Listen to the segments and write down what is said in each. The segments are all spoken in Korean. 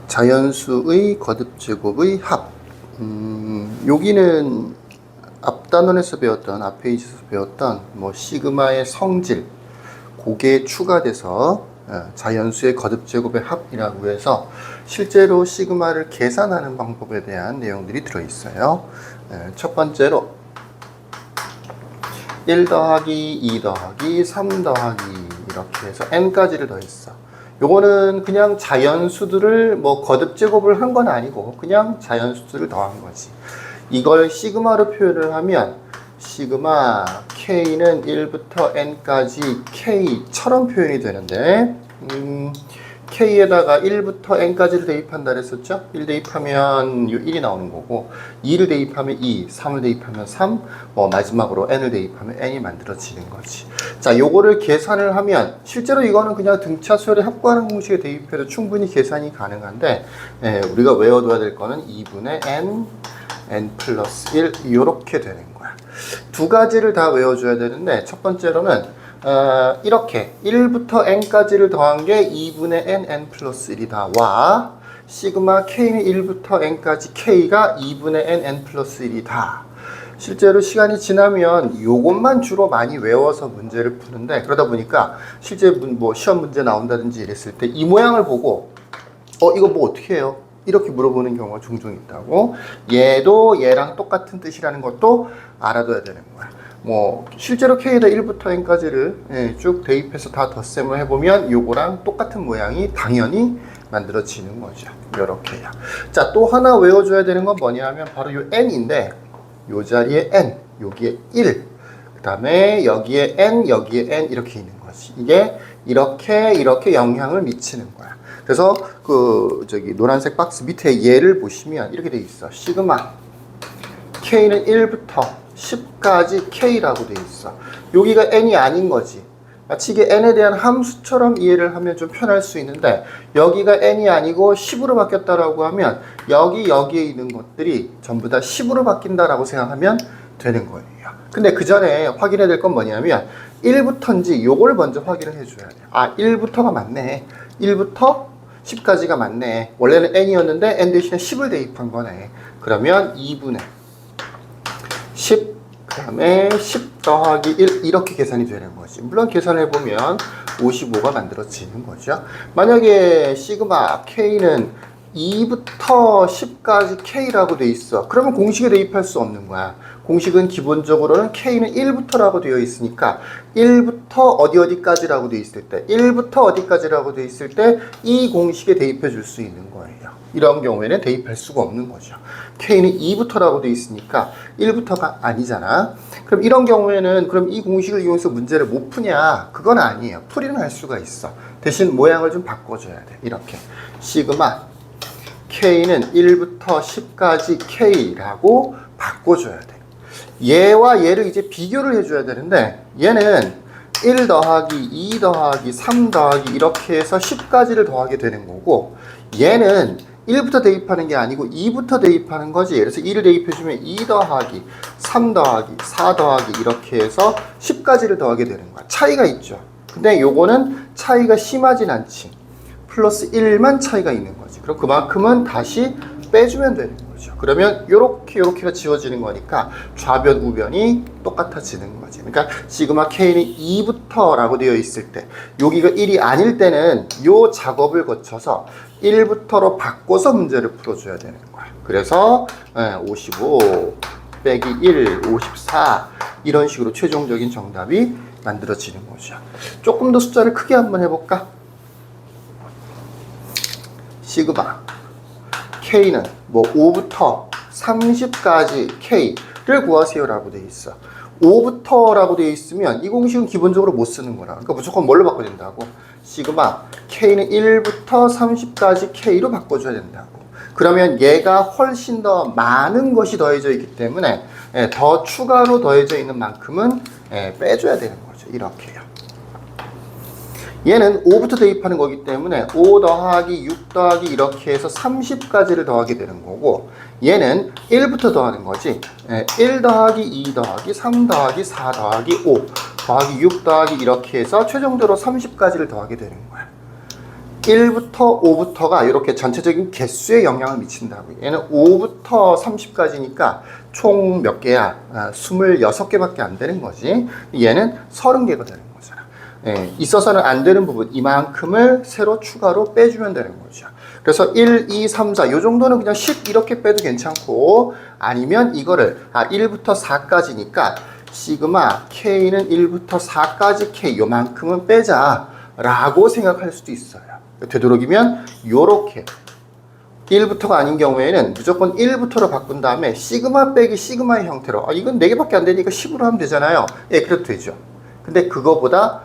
자연수의 거듭제곱의 합. 여기는 앞 단원에서 배웠던, 앞 페이지에서 배웠던 뭐 시그마의 성질, 그게 추가돼서 자연수의 거듭제곱의 합이라고 해서 실제로 시그마를 계산하는 방법에 대한 내용들이 들어있어요. 첫 번째로 1 더하기 2 더하기 3 더하기 이렇게 해서 n까지를 더했어. 요거는 그냥 자연수들을 뭐 거듭제곱을 한 건 아니고 그냥 자연수들을 더한 거지. 이걸 시그마로 표현을 하면 시그마 k는 1부터 n까지 k처럼 표현이 되는데 k에다가 1부터 n까지를 대입한다 그랬었죠? 1 대입하면 1이 나오는 거고 2를 대입하면 2, 3을 대입하면 3, 마지막으로 n을 대입하면 n이 만들어지는 거지. 자, 요거를 계산을 하면 실제로 이거는 그냥 등차수열의 합구하는 공식에 대입해도 충분히 계산이 가능한데 우리가 외워둬야 될 거는 2분의 n 플러스 1 이렇게 되는 거야. 두 가지를 다 외워줘야 되는데 첫 번째로는 이렇게 1부터 n까지를 더한 게 2분의 n 플러스 1이다. 와 시그마 k는 1부터 n까지 k가 2분의 n 플러스 1이다. 실제로 시간이 지나면 요것만 주로 많이 외워서 문제를 푸는데 그러다 보니까 실제 뭐 시험 문제 나온다든지 이랬을 때 이 모양을 보고 이거 뭐 어떻게 해요? 이렇게 물어보는 경우가 종종 있다고. 얘도 얘랑 똑같은 뜻이라는 것도 알아둬야 되는 거야. 뭐 실제로 k에다 1부터 n까지를 쭉 대입해서 다 덧셈을 해보면 요거랑 똑같은 모양이 당연히 만들어지는 거죠. 이렇게요. 자, 또 하나 외워줘야 되는 건 뭐냐 하면 바로 요 n인데 요 자리에 n, 여기에 1, 그 다음에 여기에 n, 여기에 n 이렇게 있는 거지. 이게 이렇게 영향을 미치는 거야. 그래서 노란색 박스 밑에 얘를 보시면 이렇게 돼 있어. 시그마 k는 1부터 10까지 k라고 돼 있어. 여기가 n이 아닌 거지. 마치 이게 n에 대한 함수처럼 이해를 하면 좀 편할 수 있는데 여기가 n이 아니고 10으로 바뀌었다라고 하면 여기에 있는 것들이 전부 다 10으로 바뀐다라고 생각하면 되는 거예요. 근데 그 전에 확인해야 될 건 뭐냐면 1부터인지 요걸 먼저 확인을 해줘야 돼. 1부터가 맞네. 1부터 10까지가 맞네. 원래는 n이었는데 n 대신에 10을 대입한 거네. 그러면 2분의 10, 그 다음에 10 더하기 1 이렇게 계산이 되는 거지. 물론 계산해보면 55가 만들어지는 거죠. 만약에 시그마 k는 2부터 10까지 k라고 돼 있어. 그러면 공식에 대입할 수 없는 거야. 공식은 기본적으로는 k는 1부터라고 되어 있으니까 1부터 어디까지라고 되어 있을 때 1부터 어디까지라고 되어 있을 때 이 공식에 대입해 줄 수 있는 거예요. 이런 경우에는 대입할 수가 없는 거죠. k는 2부터라고 되어 있으니까 1부터가 아니잖아. 그럼 이런 경우에는 그럼 이 공식을 이용해서 문제를 못 푸냐? 그건 아니에요. 풀이는 할 수가 있어. 대신 모양을 좀 바꿔줘야 돼. 이렇게 시그마 k는 1부터 10까지 k라고 바꿔줘야 돼. 얘와 얘를 이제 비교를 해줘야 되는데 얘는 1 더하기 2 더하기 3 더하기 이렇게 해서 10까지를 더하게 되는 거고 얘는 1부터 대입하는 게 아니고 2부터 대입하는 거지. 그래서 2를 대입해주면 2 더하기 3 더하기 4 더하기 이렇게 해서 10까지를 더하게 되는 거야. 차이가 있죠. 근데 요거는 차이가 심하진 않지. 플러스 1만 차이가 있는 거지. 그럼 그만큼은 다시 빼주면 되는 거죠. 그러면 요렇게가 지워지는 거니까 좌변 우변이 똑같아지는 거지. 그러니까 시그마 k는 2부터라고 되어 있을 때 여기가 1이 아닐 때는 요 작업을 거쳐서 1부터로 바꿔서 문제를 풀어줘야 되는 거야. 그래서 55 빼기 1, 54 이런 식으로 최종적인 정답이 만들어지는 거죠. 조금 더 숫자를 크게 한번 해볼까? 시그마 k는 5부터 30까지 k를 구하세요 라고 되어 있어. 5부터 라고 되어 있으면 이 공식은 기본적으로 못 쓰는 거라. 그러니까 무조건 뭘로 바꿔야 된다고? 시그마 k는 1부터 30까지 k로 바꿔줘야 된다고. 그러면 얘가 훨씬 더 많은 것이 더해져 있기 때문에 더 추가로 더해져 있는 만큼은 빼줘야 되는 거죠. 이렇게요. 얘는 5부터 대입하는 거기 때문에 5 더하기 6 더하기 이렇게 해서 30까지를 더하게 되는 거고 얘는 1부터 더하는 거지. 1 더하기 2 더하기 3 더하기 4 더하기 5 더하기 6 더하기 이렇게 해서 최종적으로 30까지를 더하게 되는 거야. 1부터 5부터가 이렇게 전체적인 개수에 영향을 미친다고. 얘는 5부터 30까지니까 총 몇 개야? 26개밖에 안 되는 거지. 얘는 30개가 되는 거잖아. 예, 있어서는 안 되는 부분 이만큼을 새로 추가로 빼주면 되는 거죠. 그래서 1, 2, 3, 4 요 정도는 그냥 10 이렇게 빼도 괜찮고, 아니면 이거를 1부터 4까지니까 시그마 K는 1부터 4까지 K 요만큼은 빼자 라고 생각할 수도 있어요. 되도록이면 요렇게 1부터가 아닌 경우에는 무조건 1부터로 바꾼 다음에 시그마 빼기 시그마의 형태로, 이건 4개밖에 안 되니까 10으로 하면 되잖아요. 예, 그래도 되죠. 근데 그거보다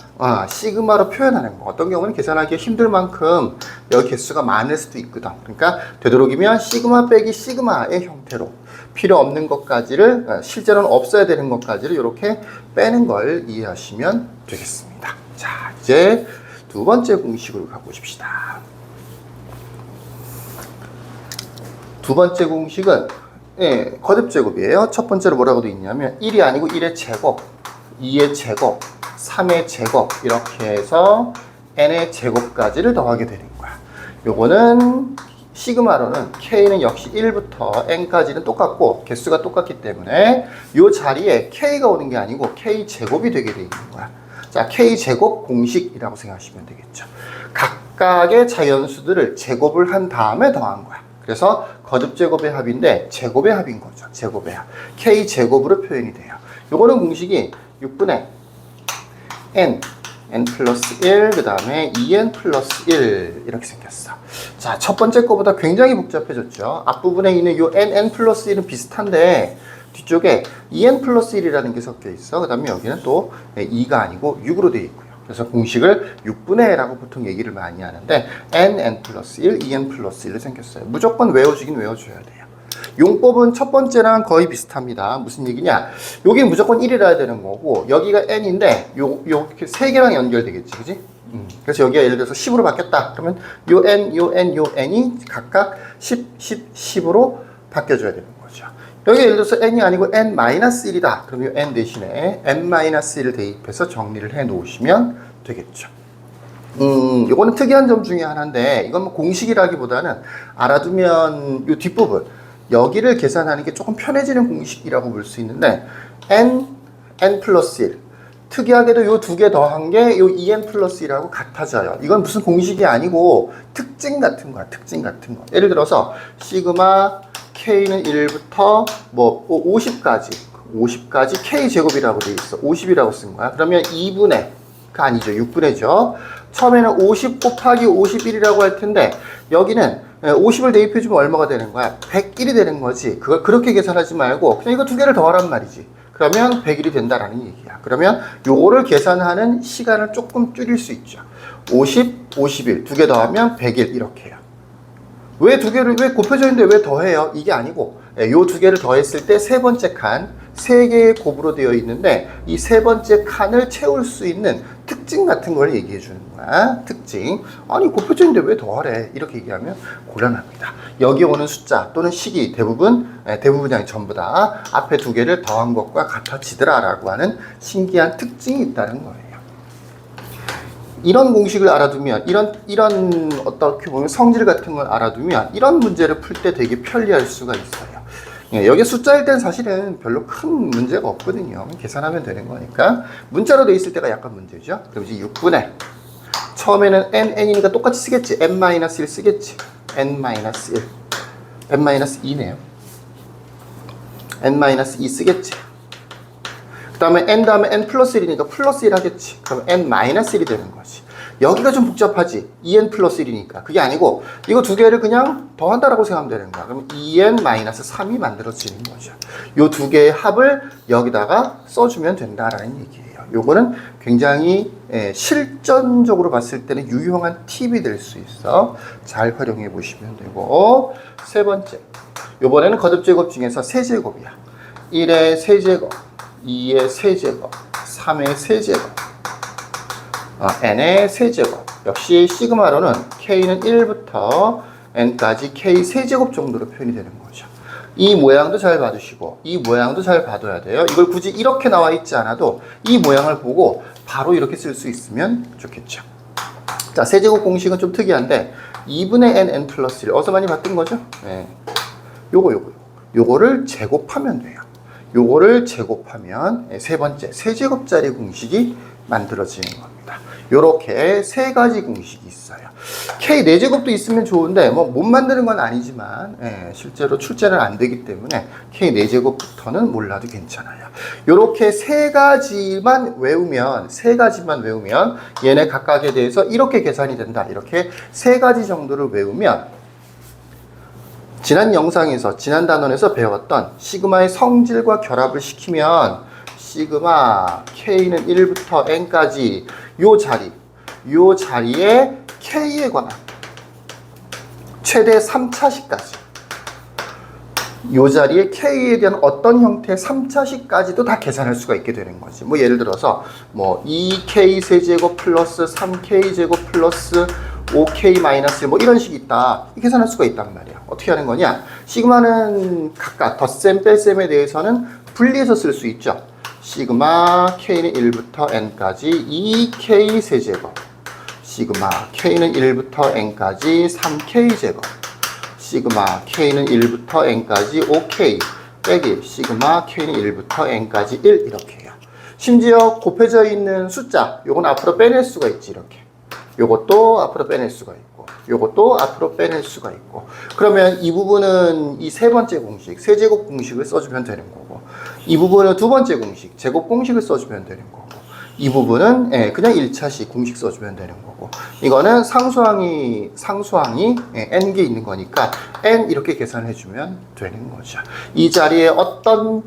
시그마로 표현하는 거, 어떤 경우는 계산하기 힘들 만큼 여기 개수가 많을 수도 있거든. 그러니까 되도록이면 시그마 빼기 시그마의 형태로 필요 없는 것까지를, 실제로는 없어야 되는 것까지를 이렇게 빼는 걸 이해하시면 되겠습니다. 자, 이제 두 번째 공식으로 가보십시다. 두 번째 공식은 거듭제곱이에요. 첫 번째로 뭐라고 되어 있냐면 1이 아니고 1의 제곱, 2의 제곱, 3의 제곱 이렇게 해서 n의 제곱까지를 더하게 되는 거야. 요거는 시그마로는 K는 역시 1부터 n까지는 똑같고 개수가 똑같기 때문에 요 자리에 K가 오는 게 아니고 K제곱이 되게 되어 있는 거야. 자, K제곱 공식이라고 생각하시면 되겠죠. 각각의 자연수들을 제곱을 한 다음에 더한 거야. 그래서 거듭제곱의 합인데 제곱의 합인 거죠. 제곱의 합. K제곱으로 표현이 돼요. 요거는 공식이 6분의 n 플러스 1, 그 다음에 2n 플러스 1 이렇게 생겼어. 자, 첫 번째 거보다 굉장히 복잡해졌죠. 앞부분에 있는 요 n 플러스 1은 비슷한데 뒤쪽에 2n 플러스 1이라는 게 섞여 있어. 그 다음에 여기는 또 2가 아니고 6으로 되어 있고요. 그래서 공식을 6분의 라고 보통 얘기를 많이 하는데 n 플러스 1, 2n 플러스 1로 생겼어요. 무조건 외워주긴 외워줘야 돼요. 용법은 첫 번째랑 거의 비슷합니다. 무슨 얘기냐? 여기 무조건 1이라야 되는 거고 여기가 n인데 요렇게 세 개랑 연결되겠지, 그지? 그래서 여기가 예를 들어서 10으로 바뀌었다. 그러면 요 n, 요 n, 요 n이 각각 10, 10, 10으로 바뀌어줘야 되는 거죠. 여기 예를 들어서 n이 아니고 n-1이다. 그럼 요 n 대신에 n-1을 대입해서 정리를 해 놓으시면 되겠죠. 요거는 특이한 점 중에 하나인데 이건 뭐 공식이라기보다는 알아두면 요 뒷부분 여기를 계산하는 게 조금 편해지는 공식이라고 볼 수 있는데 n 플러스 1 특이하게도 요 두 개 더한 게 요 2n 플러스 1하고 같아져요. 이건 무슨 공식이 아니고 특징 같은 거야. 특징 같은 거. 예를 들어서 시그마 K는 1부터 뭐 50까지 K제곱이라고 돼 있어. 50이라고 쓴 거야. 그러면 2분의 아니죠. 6분의죠. 처음에는 50 곱하기 51이라고 할 텐데 여기는 50을 대입해주면 얼마가 되는 거야? 101이 되는 거지. 그걸 그렇게 계산하지 말고 그냥 이거 두 개를 더하란 말이지. 그러면 101이 된다라는 얘기야. 그러면 요거를 계산하는 시간을 조금 줄일 수 있죠. 50, 51 두 개 더하면 101 이렇게 해요. 왜 두 개를 왜 곱해져 있는데 왜 더해요? 이게 아니고 요 두 개를 더했을 때 세 번째 칸 세 개의 곱으로 되어 있는데 이 세 번째 칸을 채울 수 있는 특징 같은 걸 얘기해 주는 거야. 특징. 아니 곱해져 있는데 왜 더하래? 이렇게 얘기하면 곤란합니다. 여기 오는 숫자 또는 식이 대부분이 아니 전부 다 앞에 두 개를 더한 것과 같아지더라 라고 하는 신기한 특징이 있다는 거예요. 이런 공식을 알아두면 이런 어떻게 보면 성질 같은 걸 알아두면 이런 문제를 풀 때 되게 편리할 수가 있어요. 여기 숫자일 땐 사실은 별로 큰 문제가 없거든요. 계산하면 되는 거니까. 문자로 돼 있을 때가 약간 문제죠. 그럼 이제 6분의 처음에는 n이니까 똑같이 쓰겠지. n-1 쓰겠지. n-1 n-2네요. n-2 쓰겠지. 그 다음에 n 다음에 n 플러스 1이니까 플러스 1 하겠지. 그럼 n-1이 되는 거지. 여기가 좀 복잡하지. 2n 플러스 1이니까. 그게 아니고 이거 두 개를 그냥 더한다라고 생각하면 되는 거야. 그럼 2n-3이 만들어지는 거죠. 요 두 개의 합을 여기다가 써주면 된다라는 얘기예요. 요거는 굉장히 실전적으로 봤을 때는 유용한 팁이 될 수 있어. 잘 활용해 보시면 되고. 세 번째. 요번에는 거듭제곱 중에서 세제곱이야. 1의 세제곱, 2의 세제곱, 3의 세제곱. n의 세제곱. 역시 시그마로는 k는 1부터 n까지 k 세제곱 정도로 표현이 되는 거죠. 이 모양도 잘 봐두시고 이 모양도 잘 봐둬야 돼요. 이걸 굳이 이렇게 나와 있지 않아도 이 모양을 보고 바로 이렇게 쓸 수 있으면 좋겠죠. 자, 세제곱 공식은 좀 특이한데 2분의 n 플러스 1 어디서 많이 봤던 거죠? 네. 요거를 제곱하면 돼요. 요거를 제곱하면 세 번째 세제곱짜리 공식이 만들어지는 겁니다. 요렇게 세 가지 공식이 있어요. K 4제곱도 있으면 좋은데 뭐 못 만드는 건 아니지만 실제로 출제는 안 되기 때문에 K 4제곱부터는 몰라도 괜찮아요. 요렇게 세 가지만 외우면 얘네 각각에 대해서 이렇게 계산이 된다. 이렇게 세 가지 정도를 외우면 지난 영상에서 지난 단원에서 배웠던 시그마의 성질과 결합을 시키면 시그마 K는 1부터 N까지 요 자리에 K에 관한 최대 3차식까지 요 자리에 K에 대한 어떤 형태의 3차식까지도 다 계산할 수가 있게 되는 거지. 뭐 예를 들어서 뭐 2K 세제곱 플러스 3K 제곱 플러스 5K 마이너스 1 뭐 이런 식이 있다. 계산할 수가 있단 말이야. 어떻게 하는 거냐? 시그마는 각각 덧셈 뺄셈에 대해서는 분리해서 쓸 수 있죠. 시그마 K는 1부터 N까지 2K 세제곱, 시그마 K는 1부터 N까지 3K 제곱, 시그마 K는 1부터 N까지 5K 빼기 시그마 K는 1부터 N까지 1 이렇게 해요. 심지어 곱해져 있는 숫자 요건 앞으로 빼낼 수가 있지. 이렇게 요것도 앞으로 빼낼 수가 있고 요것도 앞으로 빼낼 수가 있고 그러면 이 부분은 이 세 번째 공식 세제곱 공식을 써주면 되는 거고 이 부분은 두 번째 공식 제곱 공식을 써주면 되는 거고 이 부분은 그냥 1차식 공식 써주면 되는 거고 이거는 상수항이 n개 있는 거니까 n 이렇게 계산해주면 되는 거죠. 이 자리에 어떤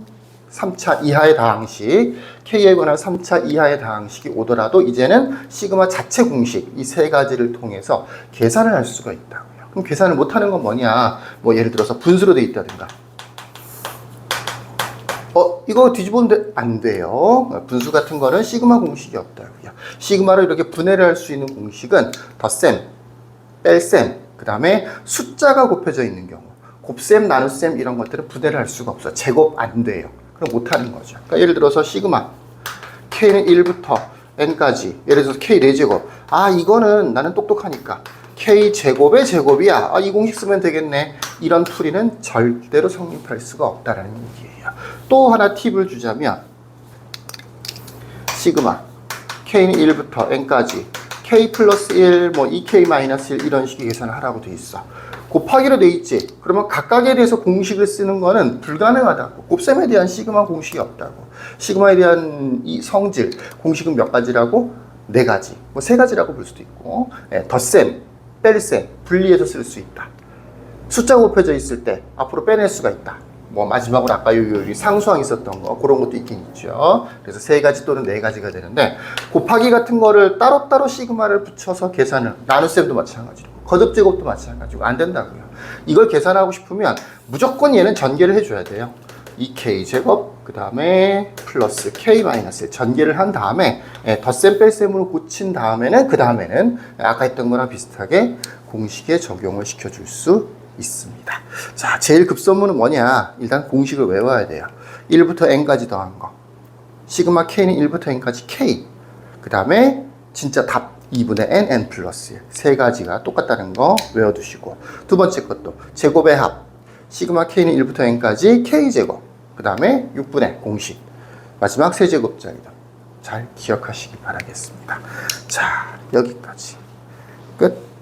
3차 이하의 다항식 K에 관한 3차 이하의 다항식이 오더라도 이제는 시그마 자체 공식 이 세 가지를 통해서 계산을 할 수가 있다고요. 그럼 계산을 못하는 건 뭐냐? 뭐 예를 들어서 분수로 돼 있다든가 이거 뒤집었는데 안 돼요. 분수 같은 거는 시그마 공식이 없다고요. 시그마로 이렇게 분해를 할 수 있는 공식은 덧셈, 뺄셈, 그 다음에 숫자가 곱해져 있는 경우 곱셈, 나눗셈 이런 것들은 분해를 할 수가 없어요. 제곱 안 돼요. 그럼 못하는 거죠. 그러니까 예를 들어서 시그마 K는 1부터 N까지 예를 들어서 K 4제곱 이거는 나는 똑똑하니까 K 제곱의 제곱이야. 이 공식 쓰면 되겠네. 이런 풀이는 절대로 성립할 수가 없다라는 얘기예요. 또 하나 팁을 주자면 시그마 K는 1부터 N까지 K 플러스 1, 뭐 2K 마이너스 1 이런 식의 계산을 하라고 돼 있어. 곱하기로 돼 있지. 그러면 각각에 대해서 공식을 쓰는 거는 불가능하다고. 곱셈에 대한 시그마 공식이 없다고. 시그마에 대한 이 성질 공식은 몇 가지라고? 4가지. 뭐 3가지라고 볼 수도 있고 덧셈, 뺄셈, 분리해서 쓸 수 있다. 숫자 곱해져 있을 때 앞으로 빼낼 수가 있다. 뭐 마지막으로 아까 여기 상수항 있었던 거 그런 것도 있긴 있죠. 그래서 3가지 또는 4가지가 되는데 곱하기 같은 거를 따로따로 시그마를 붙여서 계산을 나눗셈도 마찬가지로 거듭 제곱도 마찬가지고 안 된다고요. 이걸 계산하고 싶으면 무조건 얘는 전개를 해줘야 돼요. 2K 제곱 그 다음에 플러스 K 마이너스 전개를 한 다음에 덧셈 뺄셈으로 고친 다음에는 그 다음에는 아까 했던 거랑 비슷하게 공식에 적용을 시켜줄 수 있습니다. 자, 제일 급선무는 뭐냐? 일단 공식을 외워야 돼요. 1부터 n까지 더한 거. 시그마 k는 1부터 n까지 k. 그 다음에 진짜 답 2분의 n 플러스 1. 세 가지가 똑같다는 거 외워두시고 두 번째 것도 제곱의 합. 시그마 k는 1부터 n까지 k제곱. 그 다음에 6분의 공식. 마지막 세제곱자리다. 잘 기억하시기 바라겠습니다. 자, 여기까지. 끝.